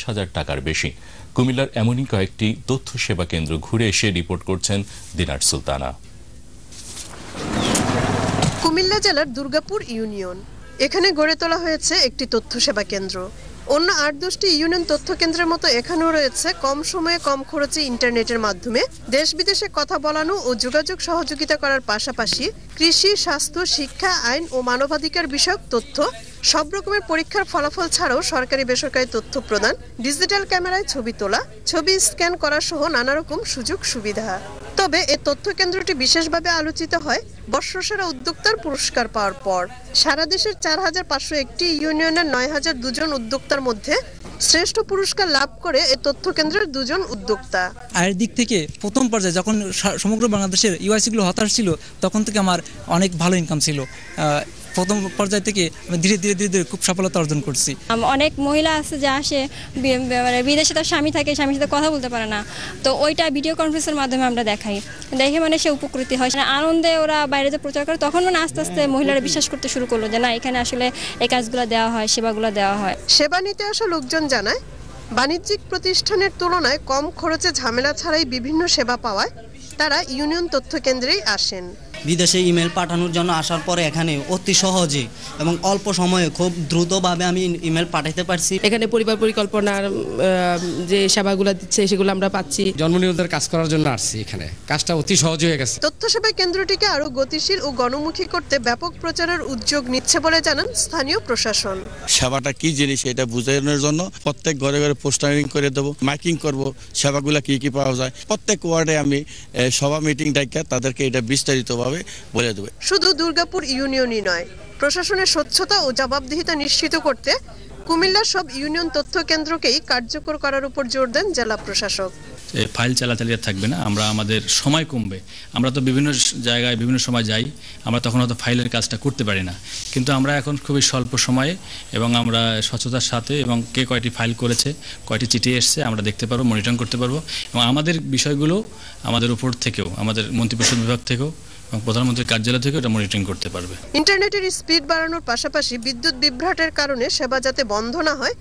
হাজার টাকার বেশি। কুমিল্লার এমনই কয়েকটি তথ্য সেবা কেন্দ্র ঘুরে এসে রিপোর্ট করছেন দিনার সুলতানা। কুমিল্লা জেলার দুর্গাপুর ইউনিয়ন, এখানে গড়ে তোলা হয়েছে একটি তথ্য সেবা কেন্দ্র। অন্য ৮-১০টি ইউনিয়ন তথ্য কেন্দ্রের মতো এখানেও রয়েছে কম সময়ে কম খরচে ইন্টারনেটের মাধ্যমে দেশ বিদেশে কথা বলানো ও যোগাযোগ সহযোগিতা করার পাশাপাশি কৃষি, স্বাস্থ্য, শিক্ষা, আইন ও মানবাধিকার বিষয়ক তথ্য, সব রকমের পরীক্ষার ফলাফল ছাড়াও সরকারি বেসরকারি তথ্য প্রদান, ডিজিটাল ক্যামেরায় ছবি তোলা, ছবি স্ক্যান করা সহ নানা রকম সুযোগ সুবিধা। তবে এই তথ্য কেন্দ্রটি বিশেষভাবে আলোচিত হয় বর্ষসেরা উদ্যোক্তার পুরস্কার পাওয়ার পর। সারা দেশের ৪৫০১টি ইউনিয়নের ৯০০২ জন উদ্যোক্তার মধ্যে শ্রেষ্ঠ পুরস্কার লাভ করে এই তথ্য কেন্দ্রের ২ জন উদ্যোক্তা। আয়ের দিক থেকে প্রথম পর্যায়ে যখন সমগ্র বাংলাদেশের ইউআইসিগুলো হতাশ ছিল, তখন থেকে আমার অনেক ভালো ইনকাম ছিল। প্রথম পর্যায় থেকে আমি ধীরে ধীরে খুব সফলতা অর্জন করছি। অনেক মহিলা আছে যে আসে বিদেশে, তার স্বামী থাকে, স্বামীর সাথে কথা বলতে পারে না, তো ওইটা ভিডিও কনফারেন্সের মাধ্যমে আমরা দেখাই, দেখে সে উপকৃত হয়। আনন্দে ওরা বাইরে যে প্রচার করে, তখন আস্তে আস্তে মহিলারা বিশ্বাস করতে শুরু করলো যে না, এখানে আসলে এই কাজগুলো দেওয়া হয়, সেবাগুলো দেওয়া হয়। সেবা নিতে আসা লোকজন জানায়, বাণিজ্যিক প্রতিষ্ঠানের তুলনায় কম খরচে ঝামেলা ছাড়াই বিভিন্ন সেবা পাওয়ায় তারা ইউনিয়ন তথ্য কেন্দ্রেই আসেন। বিদেশে ইমেল পাঠানোর জন্য আসার পরে এখানে অতি সহজে এবং অল্প সময়ে খুব দ্রুতভাবে আমি ইমেল পাঠাতে পারছি। এখানে পরিবার পরিকল্পনার যে সেবাগুলো দিচ্ছে সেগুলো আমরা পাচ্ছি। জন্ম নিবন্ধনের কাজ করার জন্য আসছি, এখানে কাজটা অতি সহজ হয়ে গেছে। তথ্য সেবা কেন্দ্রটিকে আরো গতিশীল ও গণমুখী করতে ব্যাপক প্রচারের উদ্যোগ নিচ্ছে বলে জানান স্থানীয় প্রশাসন। সেবাটা কি জিনিস এটা বোঝানোর জন্য প্রত্যেক ঘরে ঘরে পোস্টারিং করে দেবো, মাইকিং করব, সেবাগুলো কি কি পাওয়া যায়। প্রত্যেক ওয়ার্ডে আমি সভা মিটিং ডাকা তাদেরকে এটা বিস্তারিতভাবে বলে দেবে। শুধু দুর্গাপুর ইউনিয়নই নয়, প্রশাসনের স্বচ্ছতা ও জবাবদিহিতা নিশ্চিত করতে কুমিল্লার সব ইউনিয়ন তথ্য কেন্দ্রকেই কার্যকর করার উপর জোর দেন জেলা প্রশাসক। ফাইল চালাচালি থাকবে না, আমাদের সময় কমবে। আমরা তো বিভিন্ন জায়গায় বিভিন্ন সময় যাই, আমরা তখন হয়তো ফাইলের কাজটা করতে পারি না, কিন্তু আমরা এখন খুবই স্বল্প সময়ে এবং আমরা স্বচ্ছতার সাথে এবং কে কয়টি ফাইল করেছে, কয়টি চিঠি এসছে আমরা দেখতে পারবো, মনিটরিং করতে পারবো এবং আমাদের বিষয়গুলো আমাদের উপর থেকেও, আমাদের মন্ত্রিপরিষদ বিভাগ থেকেও এবং প্রধানমন্ত্রীর কার্যালয় থেকে এটা মনিটরিং করতে পারবে। ইন্টারনেটের স্পিড বাড়ানোর পাশাপাশি বিদ্যুৎ বিভ্রাটের কারণে সেবা যাতে বন্ধ না হয়